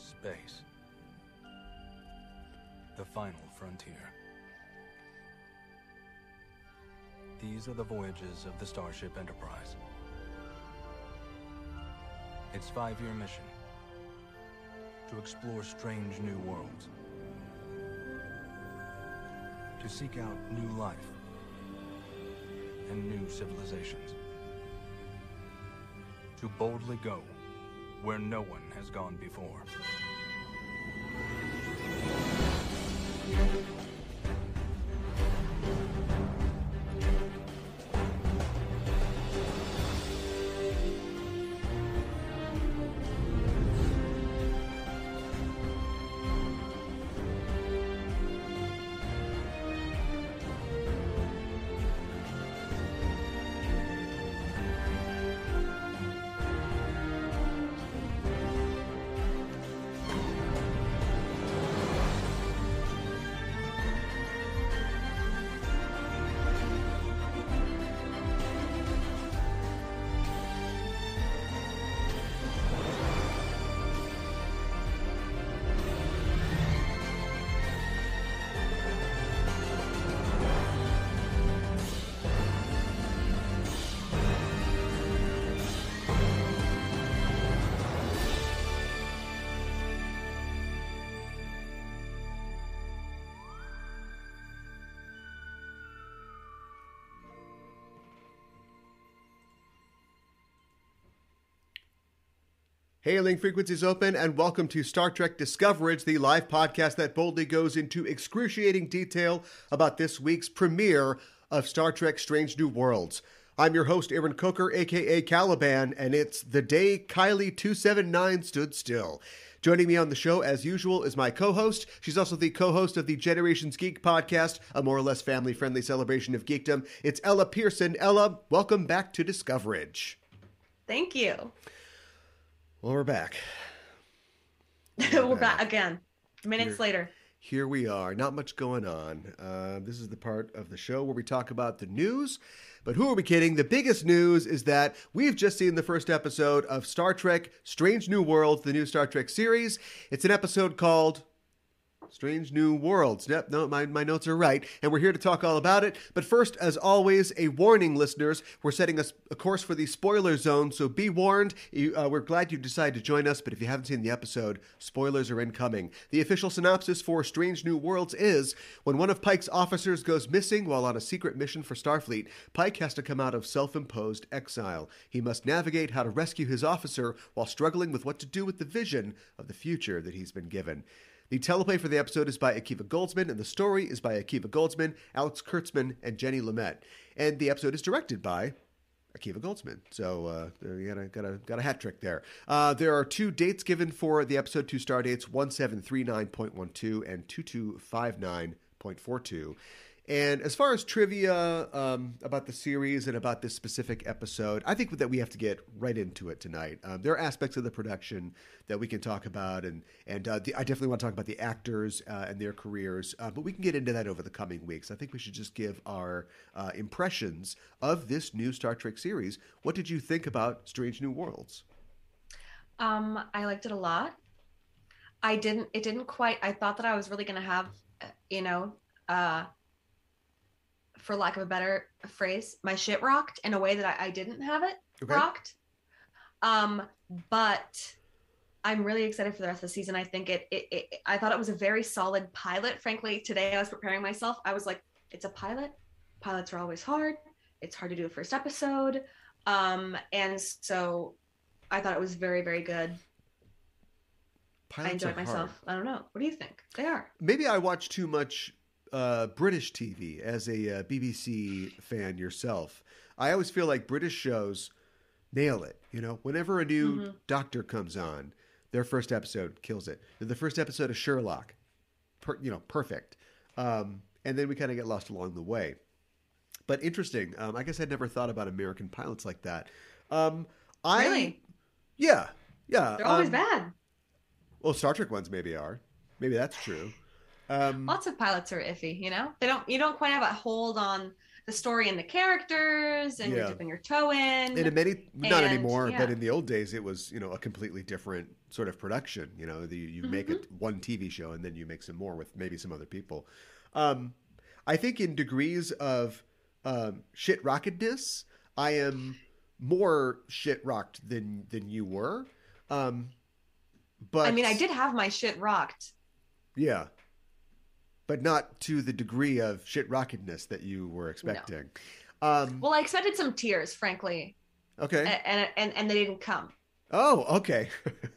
Space. The final frontier. These are the voyages of the Starship Enterprise. Its 5-year mission: to explore strange new worlds, to seek out new life and new civilizations, to boldly go where no one has gone before. Hailing frequencies open, and welcome to Star Trek Discoverage, the live podcast that boldly goes into excruciating detail about this week's premiere of Star Trek Strange New Worlds. I'm your host, Aaron Coker, aka Caliban, and it's the day Kylie 279 stood still. Joining me on the show, as usual, is my co-host. She's also the co-host of the Generations Geek podcast, a more or less family-friendly celebration of geekdom. It's Ella Pearson. Ella, welcome back to Discoverage. Thank you. Well, we're back. We're back again. Minutes later. Here we are. Not much going on. This is the part of the show where we talk about the news. But who are we kidding? The biggest news is that we've just seen the first episode of Star Trek Strange New Worlds, the new Star Trek series. It's an episode called Strange New Worlds. Yep, no, my notes are right. And we're here to talk all about it. But first, as always, a warning, listeners. We're setting a course for the spoiler zone, so be warned. We're glad you decided to join us, but if you haven't seen the episode, spoilers are incoming. The official synopsis for Strange New Worlds is, when one of Pike's officers goes missing while on a secret mission for Starfleet, Pike has to come out of self-imposed exile. He must navigate how to rescue his officer while struggling with what to do with the vision of the future that he's been given. The teleplay for the episode is by Akiva Goldsman, and the story is by Akiva Goldsman, Alex Kurtzman, and Jenny Lumet. And the episode is directed by Akiva Goldsman. So you got a hat trick there. There are 2 dates given for the episode, 2 star dates, 1739.12 and 2259.42. And as far as trivia about the series and about this specific episode, I think that we have to get right into it tonight. There are aspects of the production that we can talk about, and I definitely want to talk about the actors and their careers, but we can get into that over the coming weeks. I think we should just give our impressions of this new Star Trek series. What did you think about Strange New Worlds? I liked it a lot. I thought that I was really going to have, for lack of a better phrase, my shit rocked in a way that I didn't have it rocked. But I'm really excited for the rest of the season. I think I thought it was a very solid pilot. Frankly, today I was preparing myself. I was like, it's a pilot. Pilots are always hard. It's hard to do a first episode. And so I thought it was very, very good. Pilots I enjoyed myself. Hard. I don't know. What do you think? They are. Maybe I watch too much British TV as a BBC fan yourself. I always feel like British shows nail it. Whenever a new Doctor comes on, their first episode kills it. The first episode of Sherlock, perfect. And then we kind of get lost along the way. But interesting. I guess I'd never thought about American pilots like that. Really? Yeah. They're always bad. Well, Star Trek ones maybe are. Maybe that's true. Lots of pilots are iffy, You don't quite have a hold on. the story and the characters, and you're dipping your toe in. And in many, not anymore, yeah. but in the old days, it was, you know, a completely different sort of production. You know, you make it one TV show and then you make some more with maybe some other people. I think in degrees of shit rockedness, I am more shit rocked than you were. But I mean, I did have my shit rocked. Yeah. But not to the degree of shit rockedness that you were expecting. No. Well, I expected some tears, frankly. Okay. And they didn't come. Oh, okay.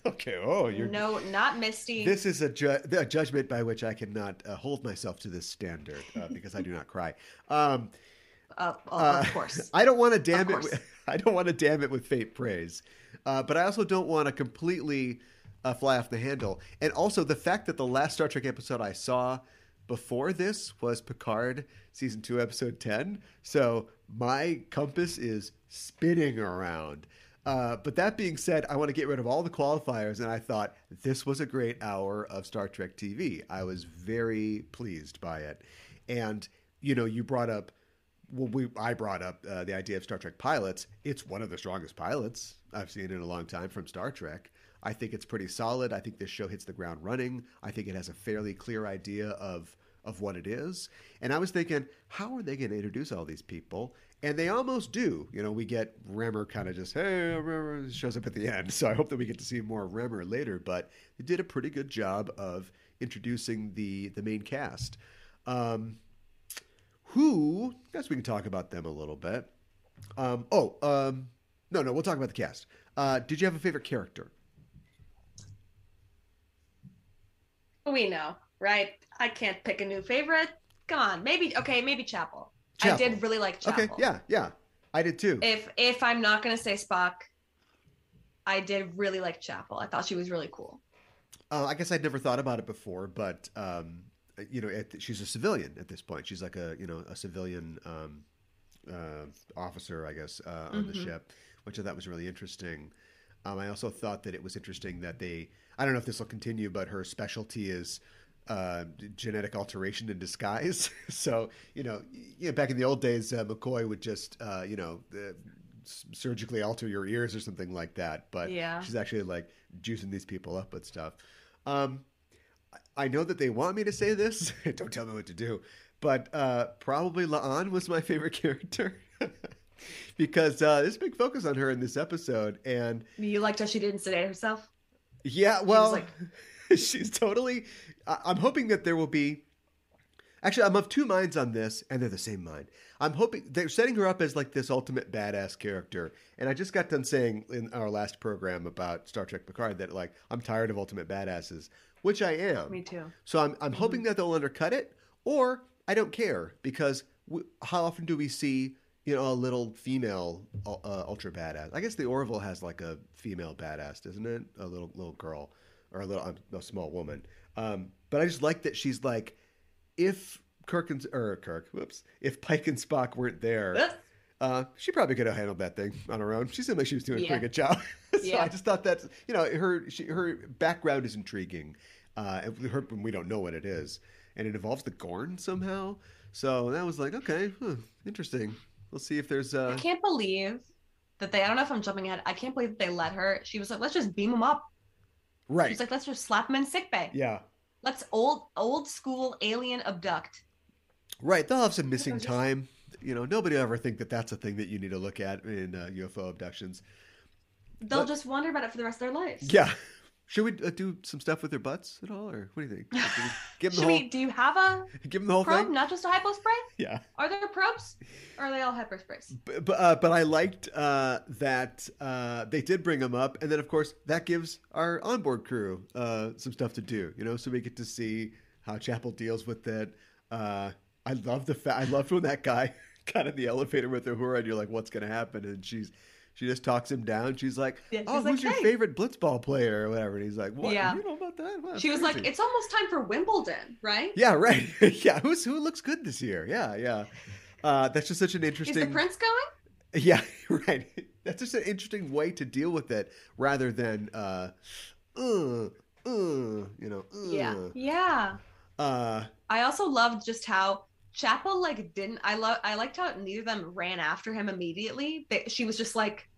Okay. Oh, you're no, not Misty. This is a judgment by which I cannot hold myself to this standard because I do not cry. Of course. I don't want to damn it. I don't want to damn it with faint praise, but I also don't want to completely fly off the handle. And also the fact that the last Star Trek episode I saw before this was Picard season 2 episode 10. So my compass is spinning around. But that being said, I want to get rid of all the qualifiers, and I thought this was a great hour of Star Trek TV. I was very pleased by it. And, you know, you brought up, I brought up the idea of Star Trek pilots. It's one of the strongest pilots I've seen in a long time from Star Trek. I think it's pretty solid. I think this show hits the ground running. I think it has a fairly clear idea of what it is. And I was thinking, how are they going to introduce all these people? And they almost do. You know, we get Remmer kind of just, hey, Remmer shows up at the end. So I hope that we get to see more Remmer later. But they did a pretty good job of introducing the main cast. Who, I guess we can talk about them a little bit. No, we'll talk about the cast. Did you have a favorite character? We know, right? I can't pick a new favorite. Come on, maybe Chapel. I did really like Chapel. Okay, yeah, I did too. If I'm not gonna say Spock, I did really like Chapel. I thought she was really cool. I guess I'd never thought about it before, but you know, she's a civilian at this point. She's like a civilian officer, I guess, on the ship, which I thought was really interesting. I also thought that it was interesting that I don't know if this will continue, but her specialty is genetic alteration in disguise. So, you know, back in the old days, McCoy would just, surgically alter your ears or something like that. But she's actually like juicing these people up with stuff. I know that they want me to say this. Don't tell me what to do. But probably La'an was my favorite character. Because there's a big focus on her in this episode. And you liked how she didn't sedate herself? Yeah, well, she's totally... I'm hoping that there will be... Actually, I'm of two minds on this, and they're the same mind. I'm hoping... They're setting her up as like this ultimate badass character. And I just got done saying in our last program about Star Trek Picard that, like, I'm tired of ultimate badasses, which I am. Me too. So I'm hoping that they'll undercut it, or I don't care, because how often do we see... a little female ultra badass. I guess the Orville has like a female badass, doesn't it? A little girl or a small woman. But I just like that she's like, if Pike and Spock weren't there, she probably could have handled that thing on her own. She seemed like she was doing a pretty good job. So I just thought that, her background is intriguing. We don't know what it is, and it involves the Gorn somehow. So that was like, okay, interesting. We'll see if there's I can't believe that I don't know if I'm jumping ahead. I can't believe that they let her. She was like, let's just beam him up. Right. She's like, let's just slap him in sickbay. Yeah. Let's old school alien abduct. Right. They'll have some missing time. Nobody will ever think that that's a thing that you need to look at in UFO abductions. They'll just wonder about it for the rest of their lives. Yeah. Should we do some stuff with their butts at all, or what do you think? Give them do you have a give them the whole probe, thing? not just a hypo spray? Yeah. Are there probes, or are they all hyper sprays? But I liked that they did bring them up, and then of course that gives our onboard crew some stuff to do. So we get to see how Chapel deals with it. I love I love when that guy got in the elevator with Uhura, and you're like, what's going to happen? And she just talks him down. She's like, who's your favorite blitzball player or whatever? And he's like, what? Yeah. You know about that? Wow, she was crazy. like, it's almost time for Wimbledon, right? Yeah, right. Yeah, who looks good this year? Yeah. That's just such an interesting... Is the prince going? Yeah, right. That's just an interesting way to deal with it rather than, Yeah. I also loved just how Chapel like didn't. I liked how neither of them ran after him immediately. She was just like,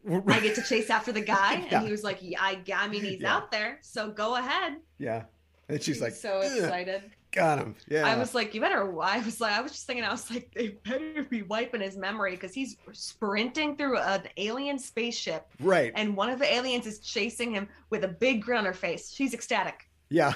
I get to chase after the guy, and he was like, yeah, I mean, he's out there, so go ahead. Yeah, and she's like, so excited. Got him. Yeah. I was like, you better. I was just thinking, I was like, they better be wiping his memory because he's sprinting through an alien spaceship. Right. And one of the aliens is chasing him with a big grin on her face. She's ecstatic. Yeah,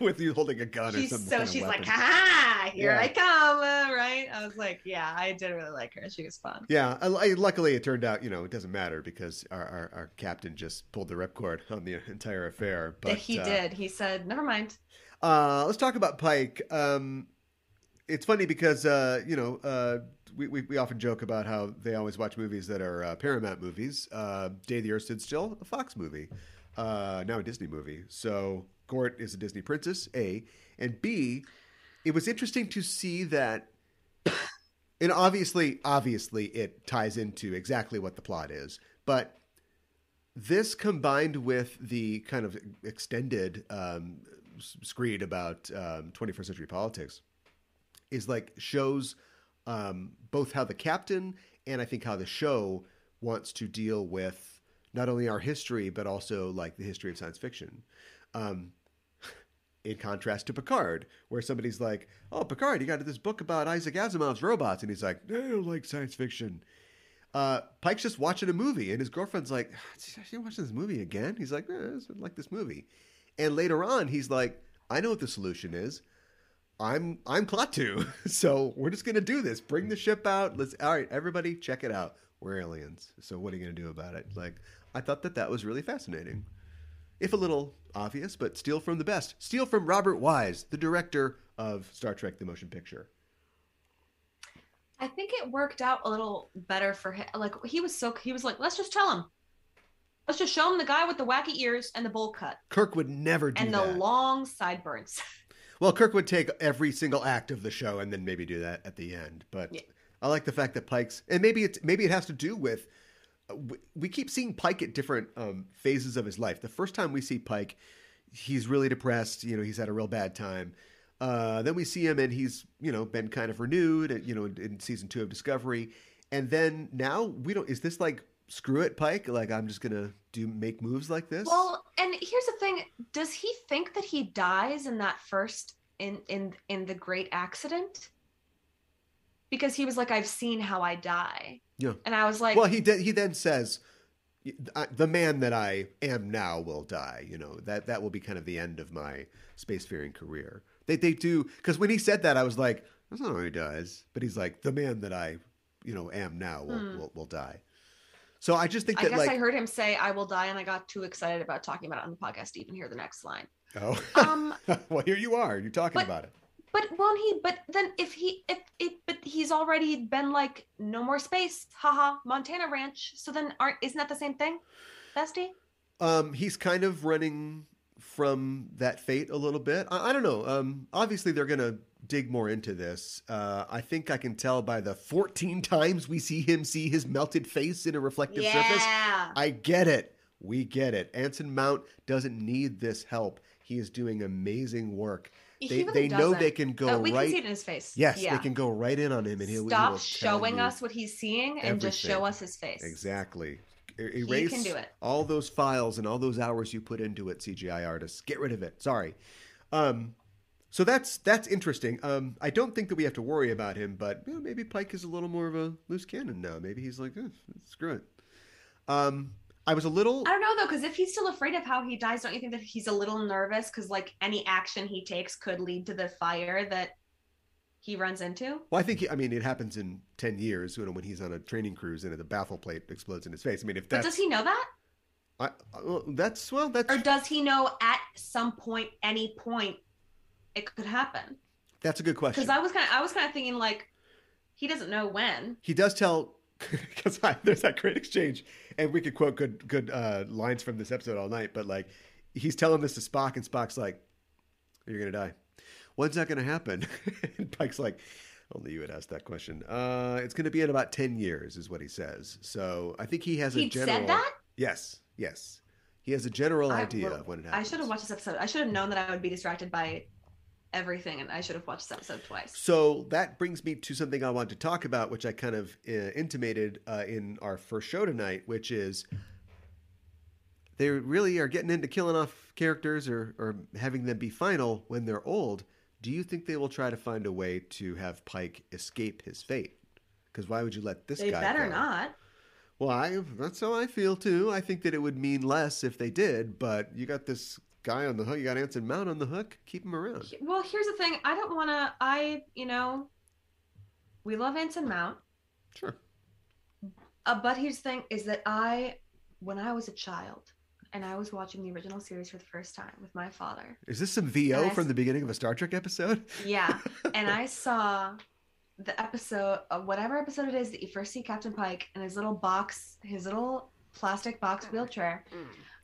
with you holding a gun or something. So she's like, ha, here I come, right? I was like, yeah, I did really like her. She was fun. Yeah, luckily it turned out, it doesn't matter because our captain just pulled the ripcord on the entire affair. But he did. He said, never mind. Let's talk about Pike. It's funny because we often joke about how they always watch movies that are Paramount movies. Day the Earth Stood Still, a Fox movie, now a Disney movie. So Gort is a Disney princess, A, and B. It was interesting to see that, and obviously it ties into exactly what the plot is, but this combined with the kind of extended screed about 21st century politics is like shows both how the captain and I think how the show wants to deal with not only our history but also like the history of science fiction, in contrast to Picard, where somebody's like, oh, Picard, you got this book about Isaac Asimov's robots, and he's like, I don't like science fiction. Pike's just watching a movie, and his girlfriend's like, you watching this movie again? He's like, I like this movie. And later on, he's like, I know what the solution is. I'm Klaatu. So we're just going to do this. Bring the ship out. All right, everybody, check it out. We're aliens. So what are you going to do about it? Like, I thought that was really fascinating. If a little obvious, but steal from the best. Steal from Robert Wise, the director of Star Trek, the motion picture. I think it worked out a little better for him. Like, he was like, let's just tell him. Let's just show him the guy with the wacky ears and the bowl cut. Kirk would never do that. And the long sideburns. Well, Kirk would take every single act of the show and then maybe do that at the end. But yeah. I like the fact that Pike's, and maybe it has to do with, we keep seeing Pike at different phases of his life. The first time we see Pike, he's really depressed. He's had a real bad time. Then we see him and he's, been kind of renewed, in season 2 of Discovery. And then now is this like, screw it, Pike? Like, I'm just going to make moves like this? Well, and here's the thing. Does he think that he dies in that first, in the great accident? Because he was like, I've seen how I die. Yeah. And I was like... Well, he then says, the man that I am now will die. That will be kind of the end of my spacefaring career. They do... Because when he said that, I was like, that's not how he dies. But he's like, the man that I, am now will die. So I just think that, I heard him say, I will die, and I got too excited about talking about it on the podcast to even hear the next line. Oh. Well, here you are. You're talking about it. But then if he's already been like, no more space, haha, Montana Ranch. So then isn't that the same thing, Bestie? He's kind of running from that fate a little bit. I don't know. Obviously they're going to dig more into this. I think I can tell by the 14 times we see his melted face in a reflective surface. I get it. We get it. Anson Mount doesn't need this help. He is doing amazing work. They know they can go we right. We can see it in his face. Yes, they can go right in on him, and he'll stop showing us what he's seeing and just show us his face. Exactly. Erase he can do it. All those files and all those hours you put into it, CGI artists. Get rid of it. Sorry. So that's interesting. I don't think that we have to worry about him, but maybe Pike is a little more of a loose cannon now. Maybe he's like, screw it. I was a little... I don't know, though, because if he's still afraid of how he dies, don't you think that he's a little nervous? Because, like, any action he takes could lead to the fire that he runs into? Well, I think, it happens in 10 years, when he's on a training cruise and the baffle plate explodes in his face. If that's... But does he know that? That's... Or does he know at some point, any point, it could happen? That's a good question. Because I was kind of thinking, like, he doesn't know when. He does tell... Because there's that great exchange, and we could quote good lines from this episode all night. But like, he's telling this to Spock, and Spock's like, "You're gonna die. When's that gonna happen?" And Pike's like, "Only you had asked that question. It's gonna be in about 10 years," is what he says. So I think he has a general. He said that? Yes. He has a general idea of when it happens. I should have watched this episode. I should have known that I would be distracted by everything, and I should have watched this episode twice. So that brings me to something I want to talk about, which I kind of intimated in our first show tonight, which is they really are getting into killing off characters or having them be final when they're old. Do you think they will try to find a way to have Pike escape his fate? Because why would you let this guy go? They better not. Well, that's how I feel too. I think that it would mean less if they did, but you got this guy on the hook. You got Anson Mount on the hook. Keep him around. Well, here's the thing. I don't want to, we love Anson Mount. Sure. But here's the thing is that when I was a child and I was watching the original series for the first time with my father. Is this some VO from the beginning of a Star Trek episode? Yeah. And I saw the episode, whatever episode it is that you first see Captain Pike in his little box, his little plastic box wheelchair.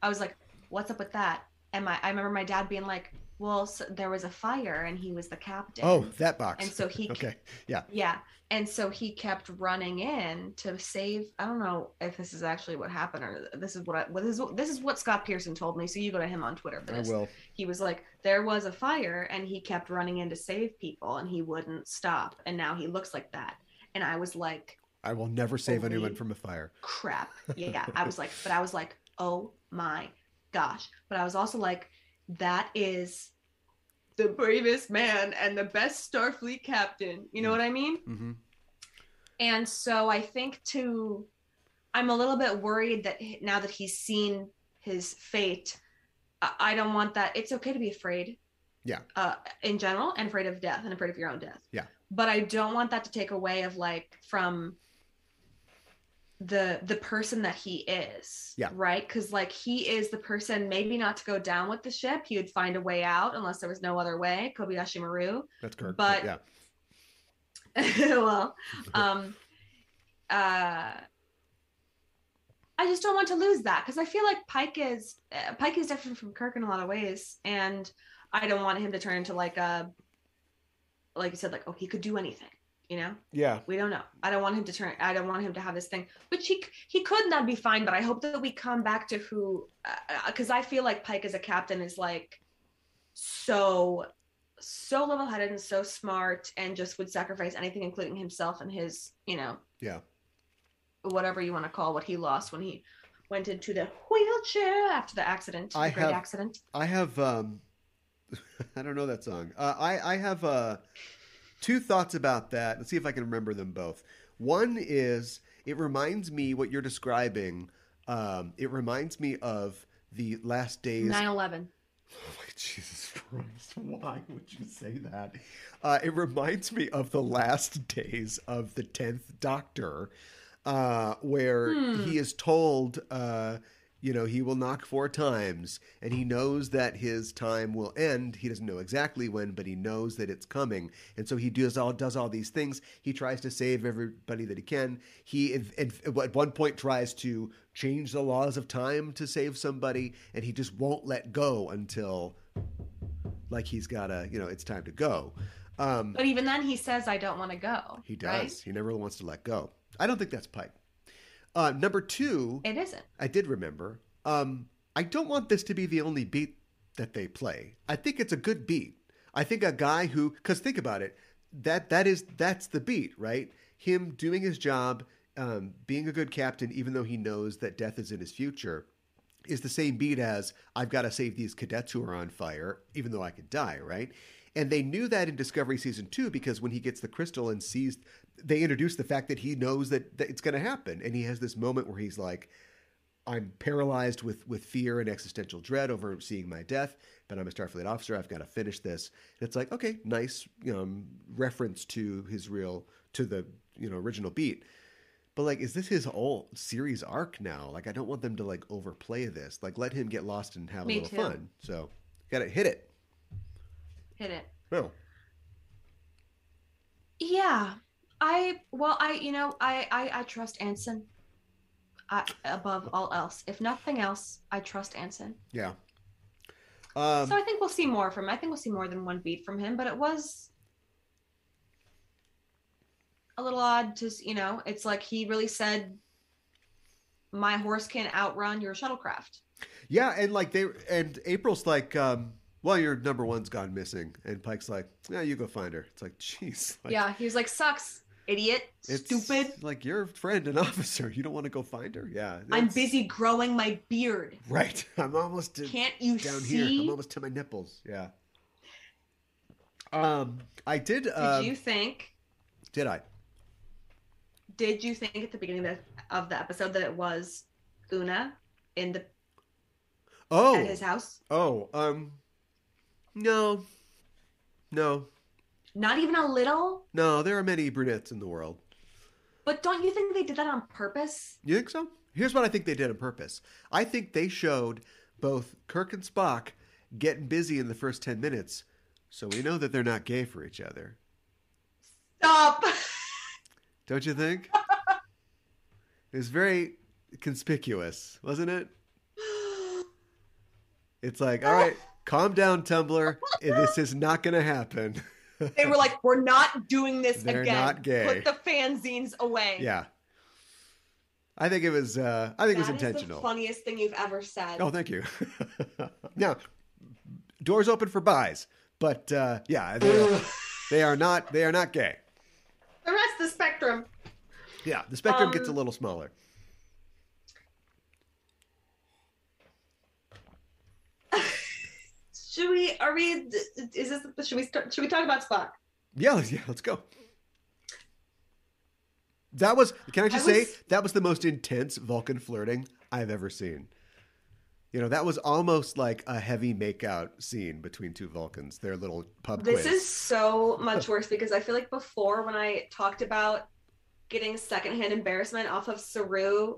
I was like, what's up with that? And I remember my dad being like, well, so there was a fire and he was the captain. Oh, that box. And so he, okay. Yeah. Yeah. And so he kept running in to save. I don't know if this is actually what happened or this is what Scott Pearson told me. So you go to him on Twitter for this. I will. He was like, there was a fire and he kept running in to save people and he wouldn't stop. And now he looks like that. And I was like, I will never save anyone from a fire. Crap. Yeah. I was like, oh my gosh. But I was also like, that is the bravest man and the best Starfleet captain. You know what I mean? Mm-hmm. And so I think I'm a little bit worried that now that he's seen his fate, I don't want that. It's okay to be afraid. Yeah. In general, and afraid of death and afraid of your own death. Yeah. But I don't want that to take away of from the person that he is. Yeah. Right? Because he is the person, maybe not to go down with the ship. He would find a way out unless there was no other way. Kobayashi Maru. That's correct. But yeah. well, I just don't want to lose that because I feel like Pike is different from Kirk in a lot of ways, and I don't want him to turn into like you said, oh, he could do anything. Yeah. We don't know. I don't want him to have this thing, which he could, and that'd be fine. But I hope that we come back to who, because I feel like Pike as a captain is so level-headed and so smart and just would sacrifice anything, including himself and his, yeah, whatever you want to call what he lost when he went into the wheelchair after the accident. Accident. I have, I don't know that song. I have, two thoughts about that. Let's see if I can remember them both. One is, it reminds me what you're describing. It reminds me of the last days. 9/11. Oh my Jesus Christ! Why would you say that? It reminds me of the last days of the 10th Doctor, where he is told, he will knock 4 times, and he knows that his time will end. He doesn't know exactly when, but he knows that it's coming, and so he does all these things. He tries to save everybody that he can. He at one point tries to change the laws of time to save somebody, and he just won't let go until he's gotta, it's time to go. But even then, he says, "I don't want to go." He does. Right? He never wants to let go. I don't think that's Pike. Number 2, it isn't. I did remember. I don't want this to be the only beat that they play. I think it's a good beat. I think a guy who, because think about it, that's the beat, right? Him doing his job, being a good captain, even though he knows that death is in his future, is the same beat as I've got to save these cadets who are on fire, even though I could die, right? And they knew that in Discovery Season 2 because when he gets the crystal and sees, they introduce the fact that he knows that it's going to happen. And he has this moment where he's like, I'm paralyzed with fear and existential dread over seeing my death, but I'm a Starfleet officer. I've got to finish this. And it's like, okay, nice reference to the original beat. But is this his whole series arc now? I don't want them to overplay this. Let him get lost and have a little fun. So got to hit it. Hit it. No. Yeah. I trust Anson above all else. If nothing else, I trust Anson. Yeah. So I think we'll see more from him. I think we'll see more than one beat from him, but it was a little odd to, it's like he really said, my horse can outrun your shuttlecraft. Yeah. And April's well, your number one's gone missing. And Pike's like, yeah, you go find her. It's like, jeez. Like, Yeah, he was like, sucks, idiot, it's stupid. like your friend, an officer. You don't want to go find her? Yeah. I'm that's- busy growing my beard. Right. I'm almost Can't you down see? here. I'm almost to my nipples. Yeah. I did. Did you think? Did I? Did you think at the beginning of the episode that it was Una in the at his house? Oh. No. No. Not even a little. No. There are many brunettes in the world. But don't you think they did that on purpose? You think so? Here's what I think they did on purpose. I think they showed both Kirk and Spock getting busy in the first 10 minutes, so we know that they're not gay for each other. Stop. Don't you think? It was very conspicuous, wasn't it? It's like, all right, calm down, Tumblr. This is not going to happen. They were like, we're not doing this They're again. not gay. Put the fanzines away. Yeah. I think it was. I think it was intentional. That is the funniest thing you've ever said. Oh, thank you. Now, doors open for buys, but yeah, they are not. They are not gay. The rest of the spectrum. Yeah, the spectrum gets a little smaller. Should we talk about Spock? Yeah, let's go. That was. Can I just say that was the most intense Vulcan flirting I've ever seen. You know, that was almost like a heavy makeout scene between two Vulcans. Their little pub quiz. This is so much worse because I feel like before when I talked about getting secondhand embarrassment off of Saru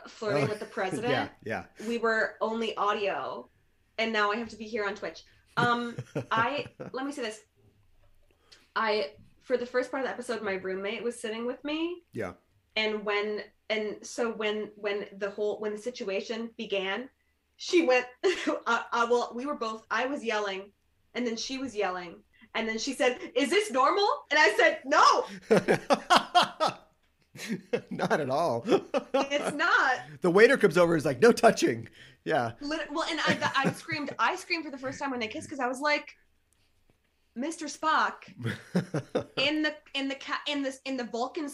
flirting with the president, yeah, we were only audio, and now I have to be here on Twitch. Let me say this. For the first part of the episode, my roommate was sitting with me. Yeah. And when the situation began, she went, I was yelling, and then she was yelling, and then she said, "Is this normal?" And I said, "No." Not at all. It's not. The waiter comes over and is like, "No touching." Yeah. Well, and I screamed for the first time when they kissed because I was like, Mr. Spock, in the Vulcan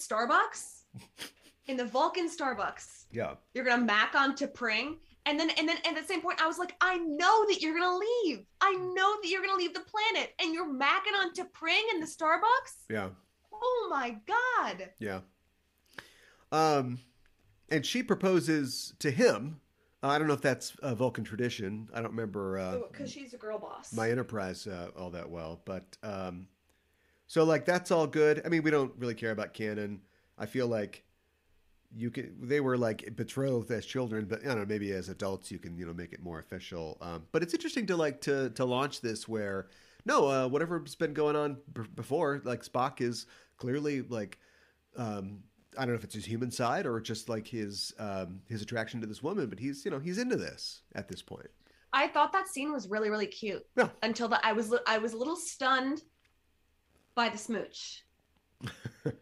Starbucks, Yeah. you're gonna mac on to Pring, and then at the same point I was like, I know that you're gonna leave. I know that you're gonna leave the planet, and you're macking on to Pring in the Starbucks. Yeah. Oh my God. Yeah. And she proposes to him. I don't know if that's a Vulcan tradition. I don't remember Because she's a girl boss. my Enterprise all that well, but so like that's all good. I mean, we don't really care about canon. I feel like they were like betrothed as children, but I don't know, maybe as adults you can make it more official. But it's interesting to launch this where whatever's been going on before, like Spock is clearly like. I don't know if it's his human side or just like his attraction to this woman, but he's into this at this point. I thought that scene was really, really cute. Yeah. Until I was a little stunned by the smooch.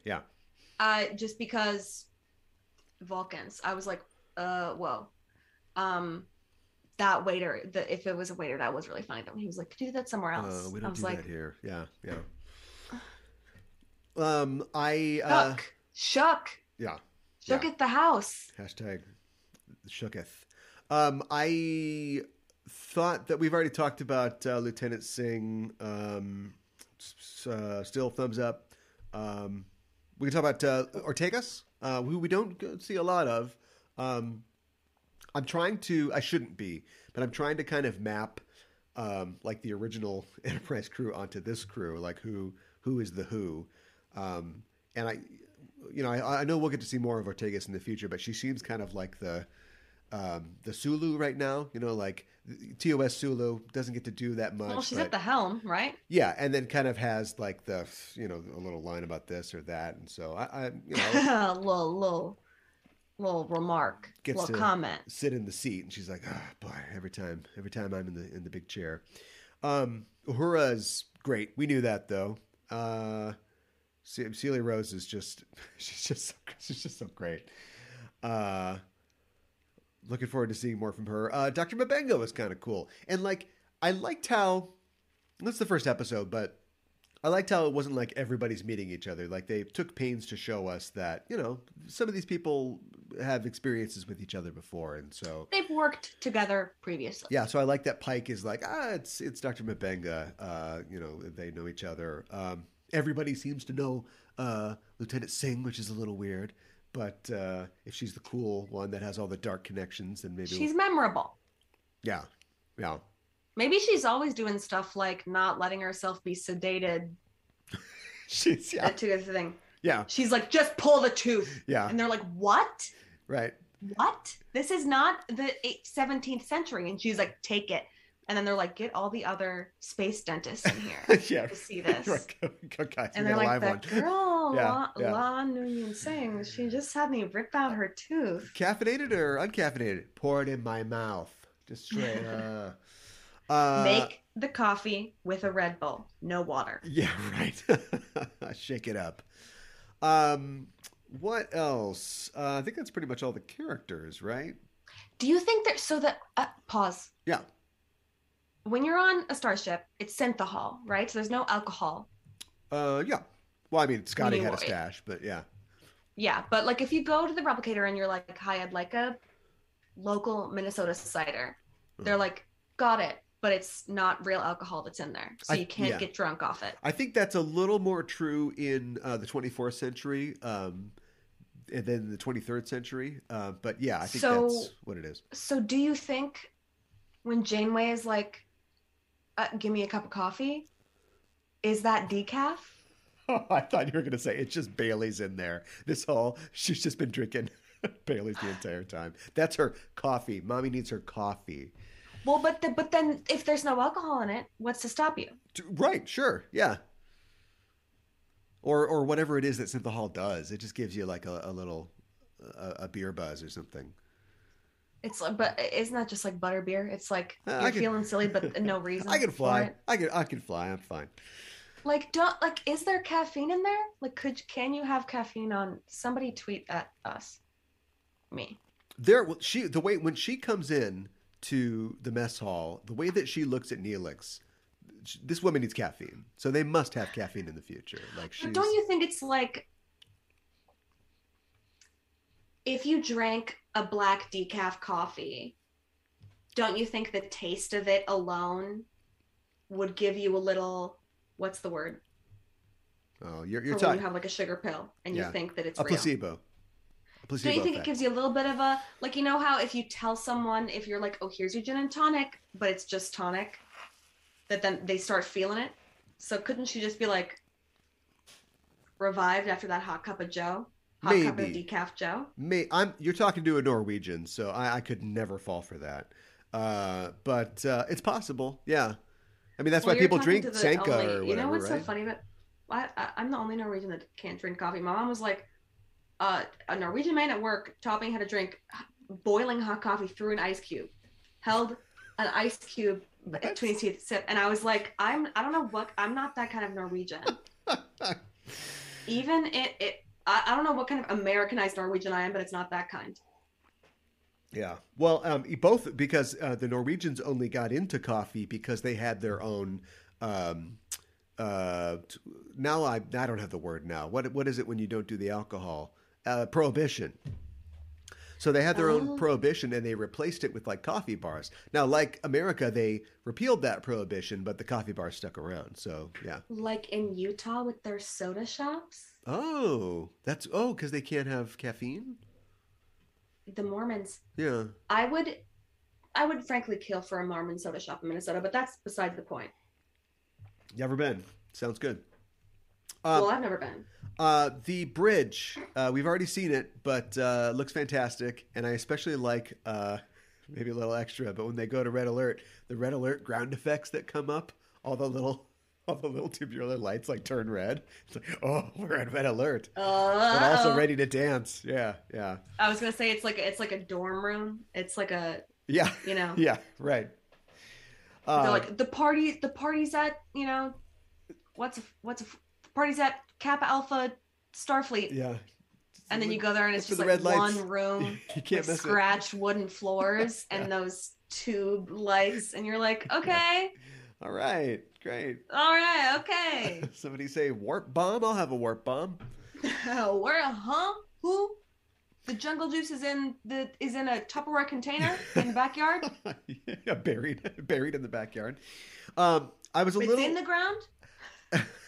Yeah. Just because Vulcans, I was like, whoa. That waiter, if it was a waiter, that was really funny. Though he was like, could you do that somewhere else? We don't do that here. Yeah, yeah. Shuck. Yeah. Shook at the house. Hashtag shooketh. I thought that we've already talked about Lieutenant Singh. Still thumbs up. We can talk about Ortegas, who we don't see a lot of. I shouldn't be, but I'm trying to kind of map like the original Enterprise crew onto this crew, like who is the who. And I know we'll get to see more of Ortegas in the future, but she seems kind of like the Sulu right now. Like TOS Sulu doesn't get to do that much. Well, she's at the helm, right? Yeah, and then kind of has like a little line about this or that, and so I little remark, gets little to comment. sit in the seat, and she's like, oh boy, every time I'm in the big chair. Uhura's great. We knew that though. Celia Rose is she's just so great. Looking forward to seeing more from her. Dr. Mabengo is kind of cool. And like, I liked how, that's the first episode, but I liked how it wasn't like everybody's meeting each other. Like they took pains to show us that, some of these people have experiences with each other before. And so they've worked together previously. Yeah. So I like that Pike is like, it's Dr. Mabenga. They know each other. Everybody seems to know Lieutenant Singh, which is a little weird. But if she's the cool one that has all the dark connections, then maybe she's memorable. Yeah. Yeah. Maybe she's always doing stuff like not letting herself be sedated. She's That too is the thing. Yeah. She's like, just pull the tooth. Yeah. And they're like, what? Right. What? This is not the 17th century. And she's like, take it. And then they're like, get all the other space dentists in here to see this. Okay, and they're like, one. that girl, Yeah. La Nguyen Singh, she just had me rip out her tooth. Caffeinated or uncaffeinated? Pour it in my mouth. Just straight. Make the coffee with a Red Bull, no water. Yeah, right. Shake it up. What else? I think that's pretty much all the characters, right? Do you think pause. Yeah. When you're on a starship, it's synthahol, right? So there's no alcohol. Yeah. Well, I mean, Scotty had a stash, but yeah. Yeah, but like if you go to the replicator and you're like, hi, I'd like a local Minnesota cider. They're like, got it. But it's not real alcohol that's in there. So you can't get drunk off it. I think that's a little more true in the 24th century and then the 23rd century. But yeah, I think that's what it is. So do you think when Janeway is like, give me a cup of coffee, is that decaf? Oh, I thought you were going to say it's just Bailey's in there. She's just been drinking Bailey's the entire time. That's her coffee. Mommy needs her coffee. Well, but then if there's no alcohol in it, what's to stop you? Right, sure, yeah. Or whatever it is that synthahol does. It just gives you like a little a beer buzz or something. It's like, but isn't that just like butterbeer? It's like you're feeling silly, but no reason. I can fly. I can fly. I'm fine. Like, is there caffeine in there? Like, can you have caffeine on? Somebody tweet at us. Me. When she comes in to the mess hall, the way that she looks at Neelix, this woman needs caffeine. So they must have caffeine in the future. But don't you think it's like if you drank a black decaf coffee, don't you think the taste of it alone would give you a little, what's the word? Oh, you're talking. When you have like a sugar pill and you think that it's a real. Placebo. Do you think it gives you a little bit of a, like, you know how if you tell someone, if you're like, oh, here's your gin and tonic, but it's just tonic, that then they start feeling it? So couldn't she just be like revived after that hot cup of Joe? Hot cup of decaf Joe? You're talking to a Norwegian, so I could never fall for that. But it's possible, yeah. I mean, that's why people drink Sanka or whatever, you know what's right? so funny about I'm the only Norwegian that can't drink coffee. My mom was like, a Norwegian man at work taught me how to drink boiling hot coffee through an ice cube. Held an ice cube between his teeth, sip, and I was like, I don't know what, I'm not that kind of Norwegian. Even I don't know what kind of Americanized Norwegian I am, but it's not that kind. Yeah. Well, both, because the Norwegians only got into coffee because they had their own. Now I don't have the word now. What is it when you don't do the alcohol? Prohibition. So they had their own prohibition, and they replaced it with like coffee bars. Now, like America, they repealed that prohibition, but the coffee bars stuck around. So yeah. Like in Utah with their soda shops. Oh, because they can't have caffeine. The Mormons. Yeah. I would frankly kill for a Mormon soda shop in Minnesota, but that's besides the point. Never been. Sounds good. Well, I've never been. The bridge, we've already seen it, but looks fantastic. And I especially like, maybe a little extra, but when they go to Red Alert, the Red Alert ground effects that come up, all the little tubular lights like turn red. It's like, oh, we're at Red Alert. But also ready to dance. Yeah, yeah. I was gonna say it's like a dorm room. It's like a yeah, yeah, right. They're like the party's at what's a party's at Kappa Alpha Starfleet. Yeah. And then you go there and it's just the like red lights. one room You can't with scratched wooden floors and those tube lights, and you're like, okay, All right, great. all right, okay. Somebody say warp bomb. I'll have a warp bomb. Where, huh? Who? The jungle juice is in a Tupperware container in the backyard. Yeah, buried in the backyard. I was a It's little in the ground.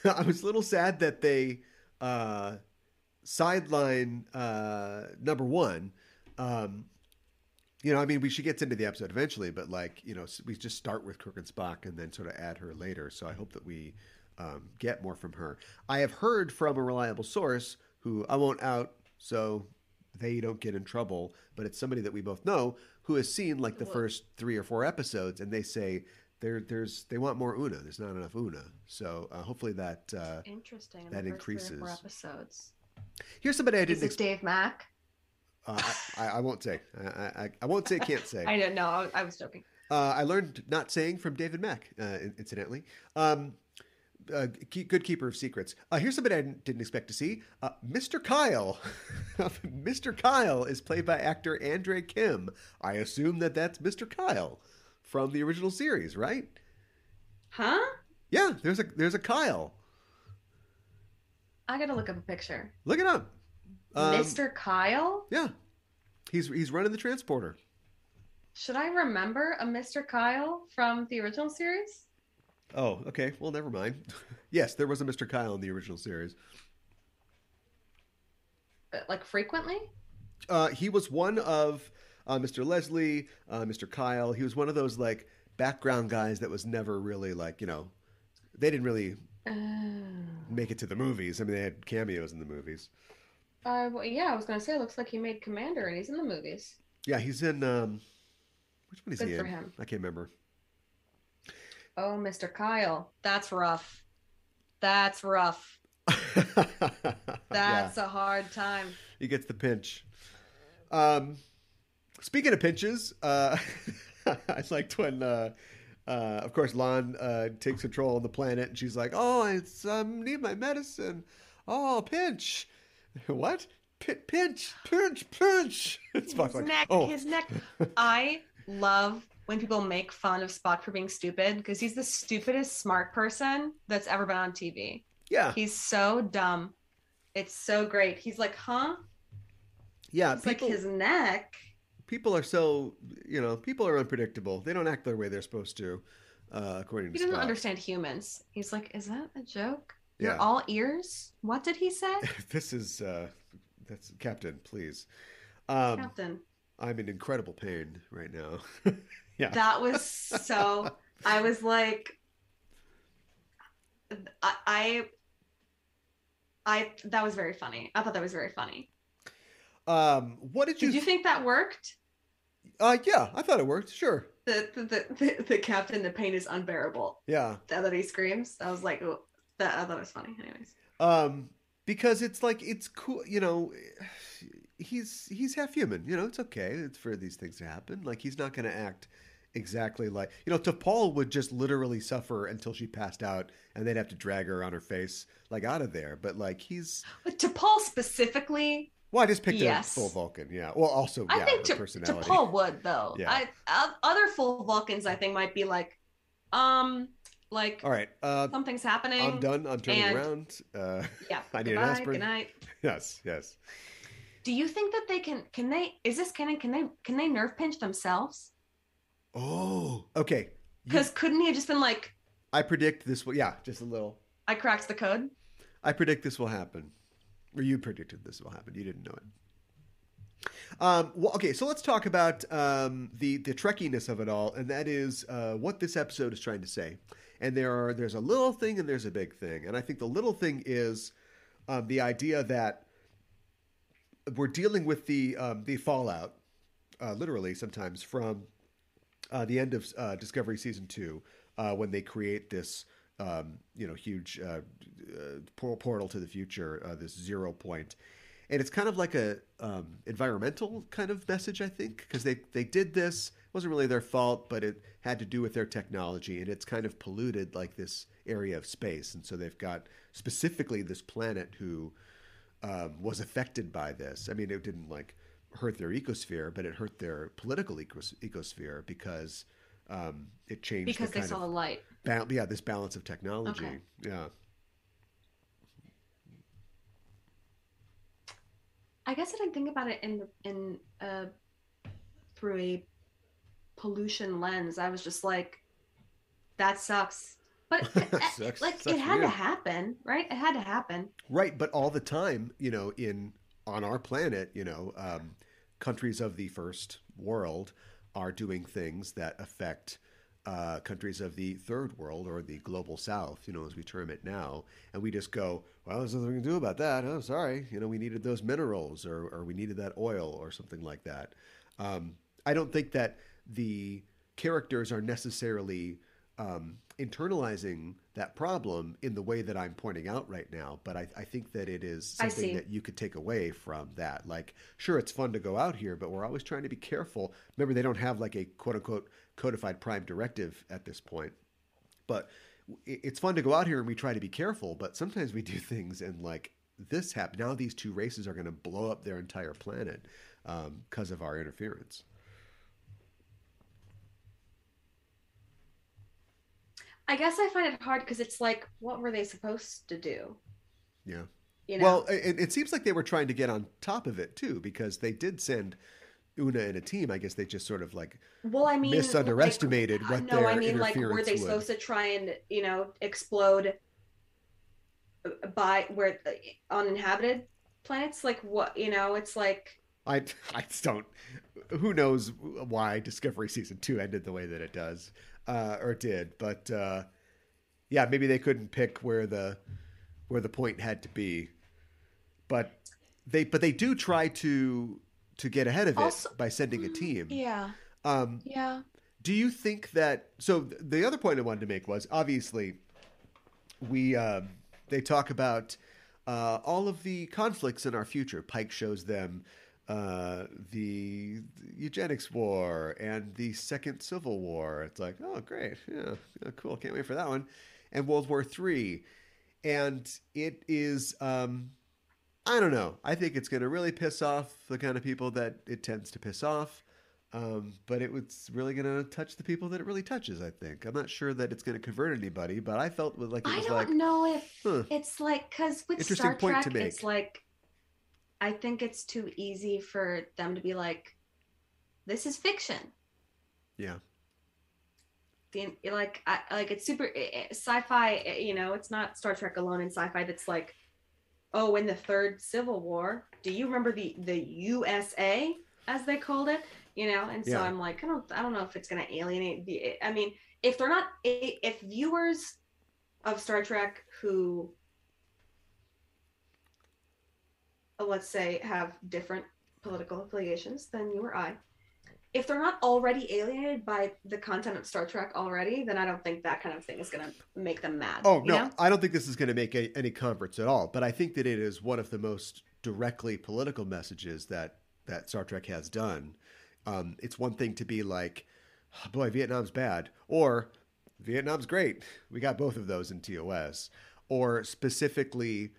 I was a little sad that they sideline number one. I mean, she gets into the episode eventually, but we just start with Kirk and Spock and then sort of add her later. So I hope that we get more from her. I have heard from a reliable source who I won't out, so they don't get in trouble, but it's somebody that we both know who has seen the first 3 or 4 episodes, and they say they want more Una. There's not enough Una, so hopefully that interesting. That increases. 3 or 4 episodes. Here's somebody I didn't. Is it Dave Mack? I won't say. I won't say. Can't say. I don't know. I was joking. I learned not saying from David Mack, incidentally. Good keeper of secrets. Here's somebody I didn't expect to see. Mr. Kyle. Mr. Kyle is played by actor Andre Kim. I assume that's Mr. Kyle from the original series, right? Huh? Yeah, there's a Kyle. I gotta look up a picture. Look it up. Mr. Kyle? Yeah. He's running the transporter. Should I remember a Mr. Kyle from the original series? Oh, okay. Well, never mind. Yes, there was a Mr. Kyle in the original series. Frequently? He was one of Mr. Leslie, Mr. Kyle. He was one of those background guys that was never really they didn't really make it to the movies. I mean, they had cameos in the movies. Well, yeah, I was gonna say it looks like he made Commander, and he's in the movies. Yeah, he's in. Which one is Good he for in? him. I can't remember. Oh, Mr. Kyle, that's rough. That's rough. That's a hard time. He gets the pinch. Speaking of pinches, I liked when, of course, Lon takes control of the planet, and she's like, "Oh, I need my medicine. Oh, pinch." What? Pinch. It's His neck. His neck. I love when people make fun of Spock for being stupid, because he's the stupidest smart person that's ever been on TV. Yeah. He's so dumb. It's so great. He's like, huh? Yeah. It's like his neck. People are so, people are unpredictable. They don't act the way they're supposed to, according to Spock. He doesn't understand humans. He's like, is that a joke? Yeah. You're all ears? What did he say? This is, that's Captain, please. Captain. I'm in incredible pain right now. Yeah. That was so, I was like, that was very funny. I thought that was very funny. What did you think that worked? Yeah, I thought it worked. Sure. The captain, the pain is unbearable. Yeah. That he screams. I was like, oh, I thought it was funny. Anyways. Because it's cool, he's half human, it's okay. It's for these things to happen. He's not going to act exactly like, T'Pol would just literally suffer until she passed out, and they'd have to drag her on her face, out of there. But he's. But T'Pol specifically. Well, I just picked a full Vulcan. Yeah. Well, also, I think personality. T'Pol would, though. Yeah. Other full Vulcans, I think, might be all right. Something's happening. I'm done. I'm turning around. Yeah. I need an aspirin. Good night. Yes. Do you think that they can they nerve pinch themselves? Oh, okay. Because couldn't he have just been like, I predict this will, just a little. I cracked the code. I predict this will happen. Or you predicted this will happen. You didn't know it. Well, okay, so let's talk about the trekkiness of it all, and that is what this episode is trying to say. And there's a little thing and there's a big thing. And I think the little thing is the idea that we're dealing with the fallout, literally sometimes, from the end of Discovery Season 2, when they create this huge portal to the future, this 0 point. And it's kind of like a environmental kind of message, I think, because they did this. It wasn't really their fault, but it had to do with their technology, and it's kind of polluted this area of space. And so they've got specifically this planet who was affected by this. I mean, it didn't hurt their ecosphere, but it hurt their political ecosphere because it changed Because the they kind saw the of light. this balance of technology. Okay. Yeah. I guess I didn't think about it in through a pollution lens. I was just like, that sucks. But Sucks it had for to you. happen, right? It had to happen. Right, but all the time, on our planet, countries of the first world are doing things that affect countries of the third world or the global south, as we term it now. And we just go, well, there's nothing we can do about that. Oh, sorry. We needed those minerals or we needed that oil or something like that. I don't think that the characters are necessarily internalizing that problem in the way that I'm pointing out right now, but I think that it is something that you could take away from that. Like, sure, it's fun to go out here, but we're always trying to be careful. Remember, they don't have like a quote unquote codified prime directive at this point, but it's fun to go out here and we try to be careful, but sometimes we do things and like this happen. Now these two races are going to blow up their entire planet because of our interference. I guess I find it hard because it's like, what were they supposed to do? Yeah. You know? Well, it seems like they were trying to get on top of it too, because they did send Una and a team. I guess they just sort of like misunderestimated what their interference like, were they supposed to try and explode by where uninhabited planets? Like what? It's like I just don't. Who knows why Discovery season 2 ended the way that it does, or did? But yeah, maybe they couldn't pick where the point had to be. But they do try to get ahead of it also, by sending a team. Yeah. Yeah. Do you think that? So the other point I wanted to make was obviously they talk about all of the conflicts in our future. Pike shows them the eugenics war and the Second Civil War. It's like, oh, great. Yeah, cool. Can't wait for that one. And World War III. And it is, I don't know. I think it's going to really piss off the kind of people that it tends to piss off. But it's really going to touch the people that it really touches, I think. I'm not sure that it's going to convert anybody, but I felt like it was I don't know if it's like, because with Star Trek, it's like, I think it's too easy for them to be like, this is fiction. Yeah. It's super sci-fi, it's not Star Trek alone in sci-fi that's like, oh, in the third Civil War, do you remember the USA, as they called it? And so I'm like, I don't know if it's going to alienate if viewers of Star Trek who, let's say, have different political affiliations than you or I, if they're not already alienated by the content of Star Trek already, then I don't think that kind of thing is going to make them mad. Oh, no, I don't think this is going to make any converts at all. But I think that it is one of the most directly political messages that Star Trek has done. It's one thing to be like, oh, boy, Vietnam's bad, or Vietnam's great. We got both of those in TOS. Or specifically,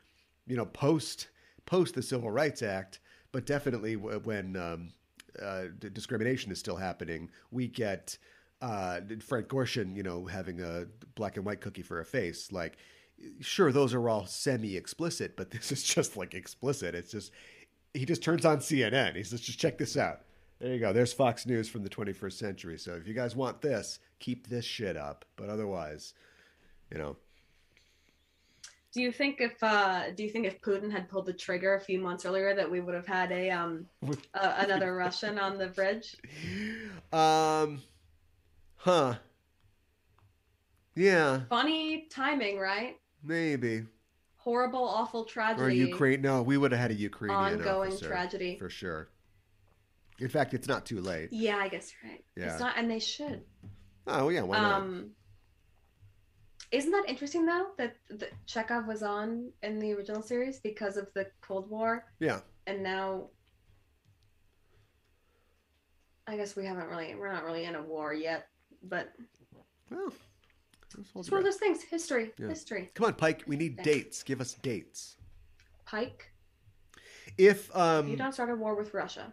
post the Civil Rights Act, but definitely when discrimination is still happening, we get Frank Gorshin, having a black and white cookie for a face. Like, sure, those are all semi-explicit, but this is just like explicit. It's just, he just turns on CNN. He says, just check this out. There you go. There's Fox News from the 21st century. So if you guys want this, keep this shit up. But otherwise, Do you think if Putin had pulled the trigger a few months earlier that we would have had another Russian on the bridge? Yeah. Funny timing, right? Maybe. Horrible, awful tragedy. Or Ukraine. No, we would have had a Ukrainian ongoing officer, tragedy. for sure. In fact, it's not too late. Yeah, I guess you're right. Yeah. It's not, and they should. Oh, yeah, why not? Isn't that interesting, though, that Chekhov was on in the original series because of the Cold War? Yeah. And now, I guess we're not really in a war yet, but... Well, it's one of those things. History. Yeah. History. Come on, Pike. We need dates. Give us dates. Pike? If you don't start a war with Russia.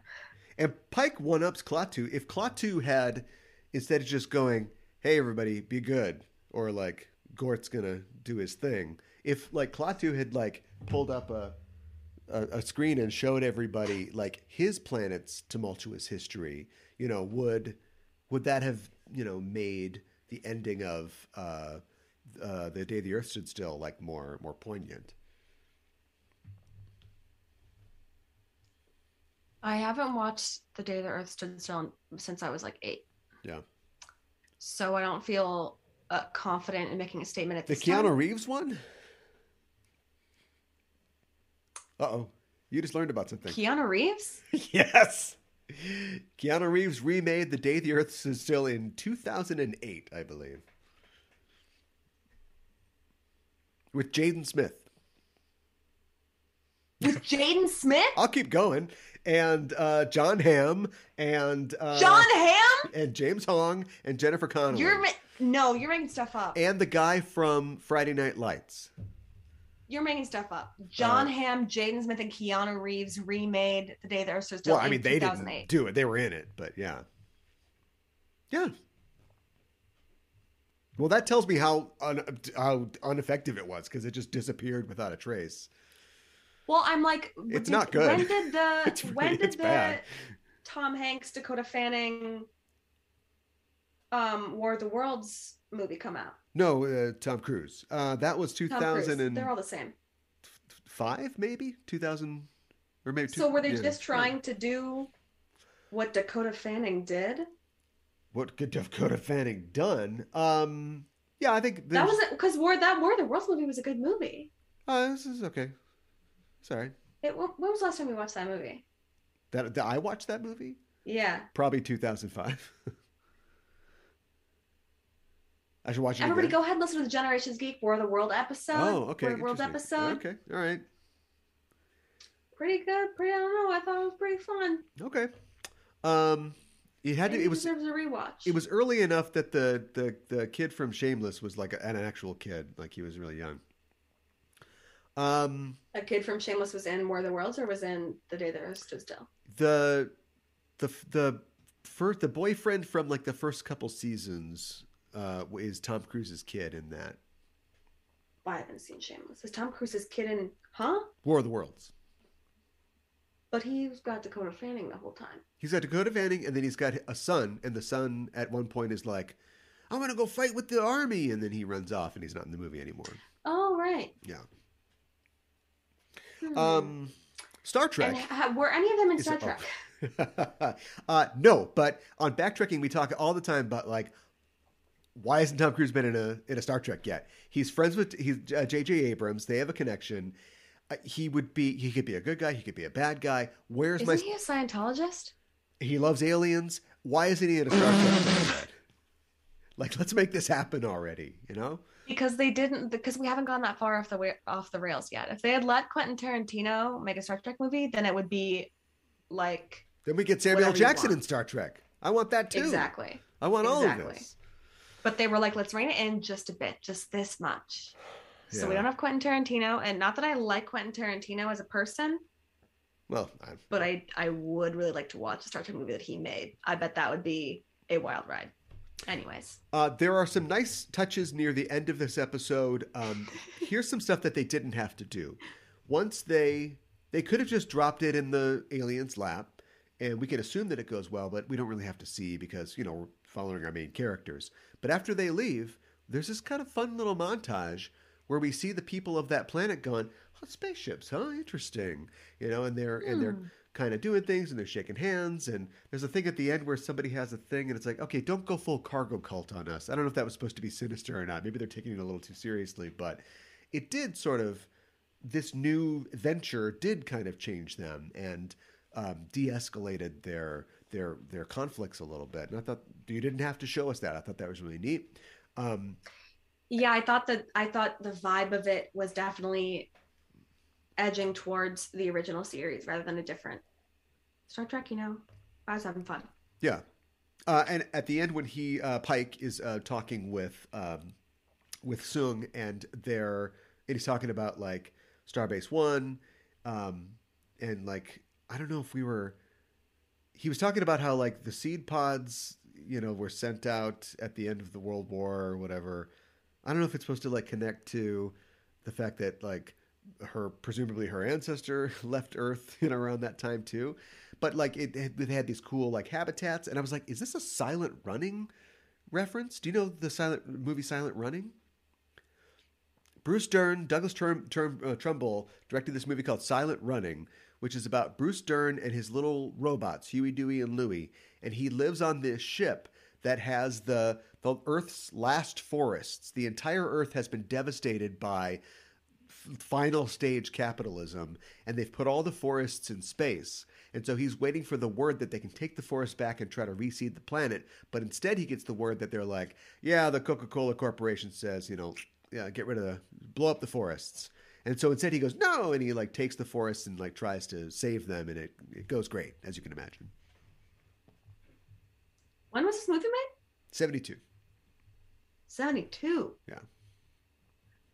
And Pike one-ups Klaatu. If Klaatu had, instead of just going, hey, everybody, be good, or like, Gort's gonna do his thing, if like Klaatu had like pulled up a screen and showed everybody like his planet's tumultuous history, would that have, made the ending of The Day the Earth Stood Still like more poignant? I haven't watched The Day the Earth Stood Still since I was like 8. Yeah. So I don't feel confident in making a statement at The this Keanu time. Reeves one? Uh-oh. You just learned about something. Keanu Reeves? Yes. Keanu Reeves remade The Day the Earth Stood Still in 2008, I believe. With Jaden Smith. With Jaden Smith? I'll keep going. And John Hamm and John Hamm? and James Hong and Jennifer Connelly. You're making stuff up. And the guy from Friday Night Lights. You're making stuff up. John Hamm, Jaden Smith, and Keanu Reeves remade The Day the Earth Stood Still in 2008. They didn't do it. They were in it, but yeah. Yeah. Well, that tells me how ineffective it was, because it just disappeared without a trace. Well, I'm like, it's not good. When did the bad. Tom Hanks, Dakota Fanning, War of the Worlds movie come out? No, Tom Cruise. That was 2000 and they're all the same. 5, maybe 2000, or maybe. So were they just trying to do what Dakota Fanning did? What could Dakota Fanning done? Yeah, I think that was because War of the Worlds movie was a good movie. This is okay. Sorry. When was the last time we watched that movie? That I watched that movie? Yeah. Probably 2005. I should watch it Everybody again. go ahead and listen to the Generations Geek War of the World episode. Oh, okay. War of the World episode. Okay, all right. Pretty good. I don't know. I thought it was pretty fun. Okay. It deserves a rewatch. It was early enough that the kid from Shameless was like an actual kid, like he was really young. A kid from Shameless was in War of the Worlds, or was in The Day the Earth Stood Still? The boyfriend from like the first couple seasons is Tom Cruise's kid in that. I haven't seen Shameless. Is Tom Cruise's kid in War of the Worlds? But he's got Dakota Fanning the whole time. He's got Dakota Fanning, and then he's got a son, and the son at one point is like, I'm gonna go fight with the army, and then he runs off and he's not in the movie anymore. Oh, right. Yeah. Star Trek. And were any of them in Star Trek? No, but on Backtracking we talk all the time about like, why hasn't Tom Cruise been in a Star Trek yet? He's friends with J.J. Abrams. They have a connection. He could be a good guy. He could be a bad guy. Isn't he a Scientologist? He loves aliens. Why isn't he in a Star Trek film yet? Like, let's make this happen already, you know? Because we haven't gone that far off the rails yet. If they had let Quentin Tarantino make a Star Trek movie, then it would be like. Then we get Samuel L. Jackson in Star Trek. I want that too. Exactly. I want all of this. But they were like, let's rein it in just a bit, just this much. Yeah. So we don't have Quentin Tarantino, and not that I like Quentin Tarantino as a person. Well, but I would really like to watch a Star Trek movie that he made. I bet that would be a wild ride. Anyways, there are some nice touches near the end of this episode. Here's some stuff that they didn't have to do. Once they could have just dropped it in the alien's lap, and we can assume that it goes well, but we don't really have to see because, we're following our main characters. But after they leave, there's this kind of fun little montage where we see the people of that planet going, oh, spaceships, huh? Interesting. And they're kind of doing things, and they're shaking hands, and there's a thing at the end where somebody has a thing, and it's like, okay, don't go full cargo cult on us. I don't know if that was supposed to be sinister or not. Maybe they're taking it a little too seriously, but it did sort of, this new venture did kind of change them and de-escalated their conflicts a little bit. And I thought you didn't have to show us that. I thought that was really neat. Yeah, I thought the vibe of it was definitely edging towards the original series rather than a different Star Trek. I was having fun. Yeah, and at the end when Pike is talking with Sung, and he's talking about like Starbase One, and like I don't know if we were he was talking about how like the seed pods, were sent out at the end of the World War or whatever. I don't know if it's supposed to like connect to the fact that like presumably her ancestor left Earth around that time too, but like it had these cool like habitats, and I was like, is this a Silent Running reference? Do you know the movie Silent Running? Bruce Dern, Douglas Trumbull directed this movie called Silent Running, which is about Bruce Dern and his little robots, Huey, Dewey, and Louie, and he lives on this ship that has the Earth's last forests. The entire Earth has been devastated by final stage capitalism, and they've put all the forests in space. And so he's waiting for the word that they can take the forest back and try to reseed the planet. But instead he gets the word that they're like, yeah, the Coca-Cola Corporation says, blow up the forests. And so instead he goes, no, and he like takes the forests and like tries to save them, and it goes great, as you can imagine. When was this movie made? 72. 72. Yeah.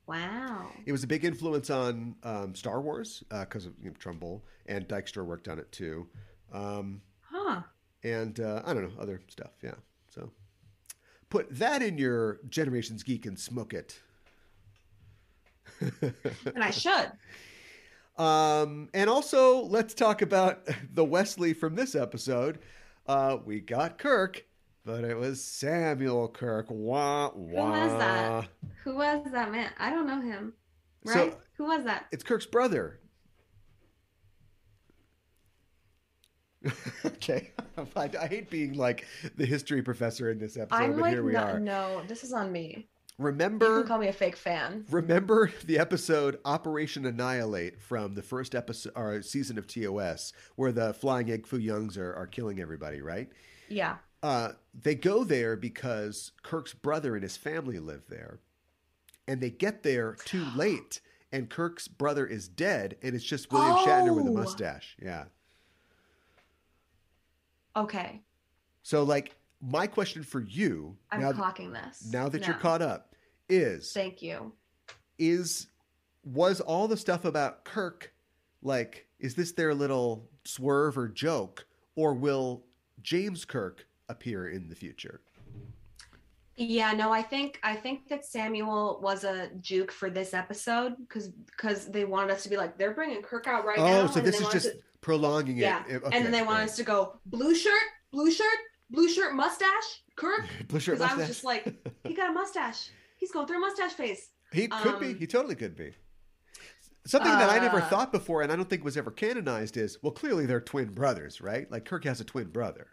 Wow. It was a big influence on Star Wars because of Trumbull, and Dykstra worked on it too. And I don't know, other stuff. Yeah. So put that in your Generations Geek and smoke it. And I should. And also, let's talk about the Wesley from this episode. We got Kirk, but it was Samuel Kirk. Wah, wah. Who was that? Who was that man? I don't know him. Right? So, who was that? It's Kirk's brother. Okay. I hate being like the history professor in this episode, but here we are. No, this is on me. Remember, you can call me a fake fan. Remember the episode Operation Annihilate from the first episode or season of TOS, where the flying egg Fu Youngs are killing everybody, right? Yeah. They go there because Kirk's brother and his family live there, and they get there too late, and Kirk's brother is dead, and it's just William Shatner with a mustache. Yeah. Okay. So, like, my question for you, I'm clocking this. Now that you're caught up, is thank you. Was all the stuff about Kirk like, is this their little swerve or joke, or will James Kirk appear in the future? Yeah, no, I think that Samuel was a juke for this episode because they wanted us to be like, they're bringing Kirk out right now. Oh, so this is just prolonging it. Yeah, okay, and then they want us to go blue shirt, mustache, Kirk. Blue shirt, mustache. I was just like, he got a mustache. He's going through a mustache phase. He could be. He totally could be. Something that I never thought before, and I don't think was ever canonized, is, well, clearly they're twin brothers, right? Like, Kirk has a twin brother.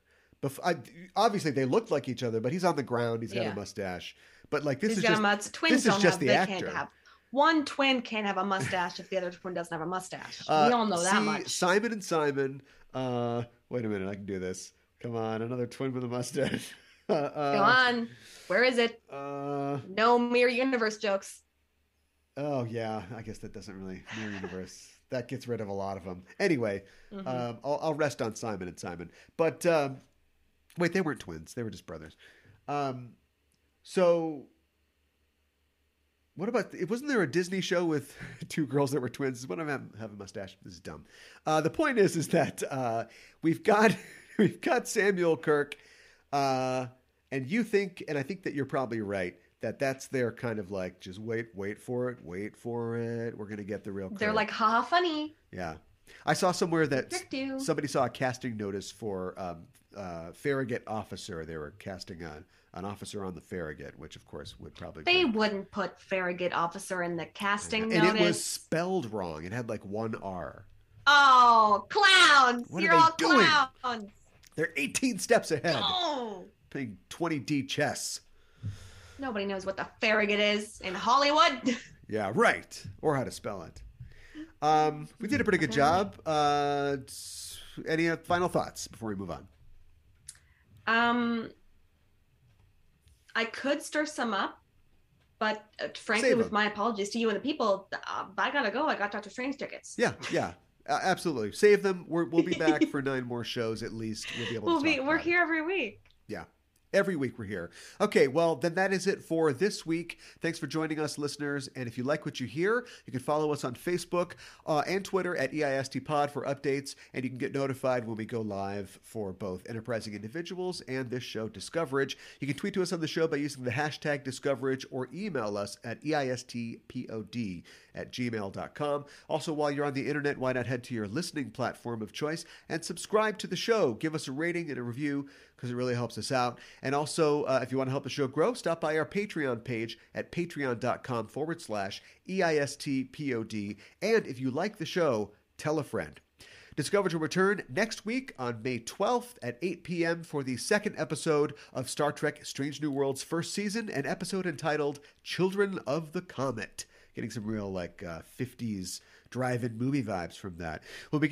Obviously, they looked like each other, but he's on the ground. He's got a mustache. But, like, this is just the actor. One twin can't have a mustache if the other twin doesn't have a mustache. We all know that much. Simon and Simon. Wait a minute. I can do this. Come on. Another twin with a mustache. Come on. Where is it? No Mirror Universe jokes. Oh, yeah. I guess that doesn't really Mirror Universe. That gets rid of a lot of them. Anyway, I'll rest on Simon and Simon. But wait, they weren't twins. They were just brothers. So what about, wasn't there a Disney show with two girls that were twins? One of them have a mustache. This is dumb. The point is that we've got Samuel Kirk, and you think, and I think that you're probably right, that's their kind of like, just wait for it. We're going to get the real Kirk. They're like, haha, funny. Yeah. I saw somewhere that somebody saw a casting notice for Farragut officer. They were casting an officer on the Farragut, which of course would probably They wouldn't put Farragut officer in the casting notice. And it was spelled wrong. It had like one R. Oh, clowns. What You're are all they doing? Clowns. They're 18 steps ahead. Oh. Playing 20D chess. Nobody knows what the Farragut is in Hollywood. Yeah, right. Or how to spell it. We did a pretty good job. Any final thoughts before we move on? I could stir some up, but frankly, with my apologies to you and the people, I gotta go. I got Doctor Strange tickets. Yeah. Absolutely. Save them. We'll be back for 9 more shows at least. We'll be able to talk We're here every week. Yeah. Every week we're here. Okay, well, then that is it for this week. Thanks for joining us, listeners. And if you like what you hear, you can follow us on Facebook and Twitter at EISTPod for updates. And you can get notified when we go live for both Enterprising Individuals and this show, Discoverage. You can tweet to us on the show by using the hashtag Discoverage or email us at EISTPOD@gmail.com. Also, while you're on the internet, why not head to your listening platform of choice and subscribe to the show. Give us a rating and a review because it really helps us out. And also, if you want to help the show grow, stop by our Patreon page at patreon.com/EISTPOD. And if you like the show, tell a friend. Discoverage will return next week on May 12th at 8 p.m. for the second episode of Star Trek Strange New Worlds' first season, an episode entitled Children of the Comet. Getting some real 50s drive-in movie vibes from that. We'll be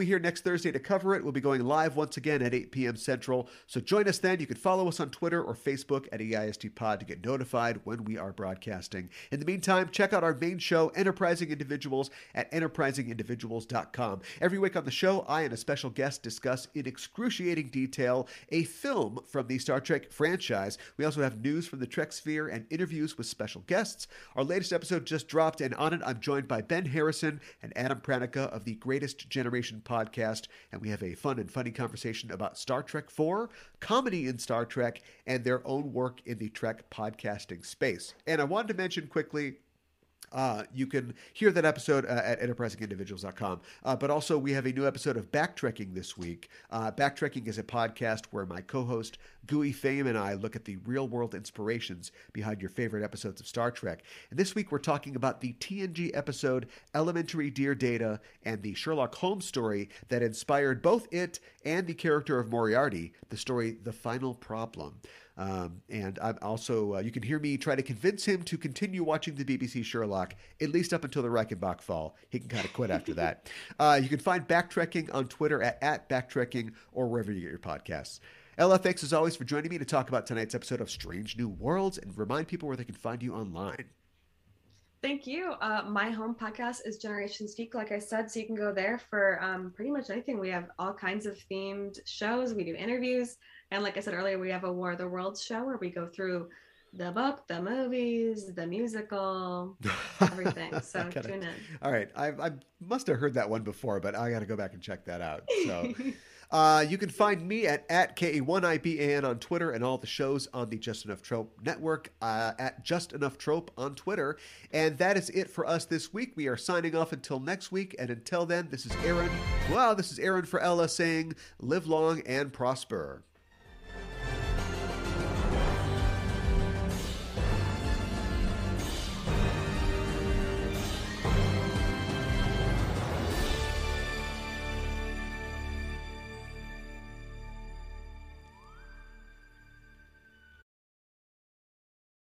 here next Thursday to cover it. We'll be going live once again at 8 p.m. Central. So join us then. You can follow us on Twitter or Facebook at EISTPod to get notified when we are broadcasting. In the meantime, check out our main show, Enterprising Individuals, at enterprisingindividuals.com. Every week on the show, I and a special guest discuss in excruciating detail a film from the Star Trek franchise. We also have news from the Trek sphere and interviews with special guests. Our latest episode just dropped, and on it, I'm joined by Ben Harrison and Adam Pranica of the Greatest Generation podcast, and we have a fun and funny conversation about Star Trek 4, comedy in Star Trek, and their own work in the Trek podcasting space. And I wanted to mention quickly, you can hear that episode at enterprisingindividuals.com. But also, we have a new episode of Backtrekking this week. Backtrekking is a podcast where my co-host, Gooey Fame, and I look at the real-world inspirations behind your favorite episodes of Star Trek. And this week, we're talking about the TNG episode Elementary Dear Data and the Sherlock Holmes story that inspired both it and the character of Moriarty, the story The Final Problem. And I'm also, you can hear me try to convince him to continue watching the BBC Sherlock, at least up until the Reichenbach fall. He can kind of quit after that. You can find Backtrekking on Twitter at Backtrekking or wherever you get your podcasts. Ella, thanks as always for joining me to talk about tonight's episode of Strange New Worlds and remind people where they can find you online. Thank you. My home podcast is Generation Speak, like I said, so you can go there for pretty much anything. We have all kinds of themed shows. We do interviews. And like I said earlier, we have a War of the Worlds show where we go through the book, the movies, the musical, everything. So tune in. All right. I must have heard that one before, but I got to go back and check that out. So you can find me at KA1IBAN on Twitter and all the shows on the Just Enough Trope network at Just Enough Trope on Twitter. And that is it for us this week. We are signing off until next week. And until then, this is Aaron. Wow, this is Aaron for Ella saying, live long and prosper.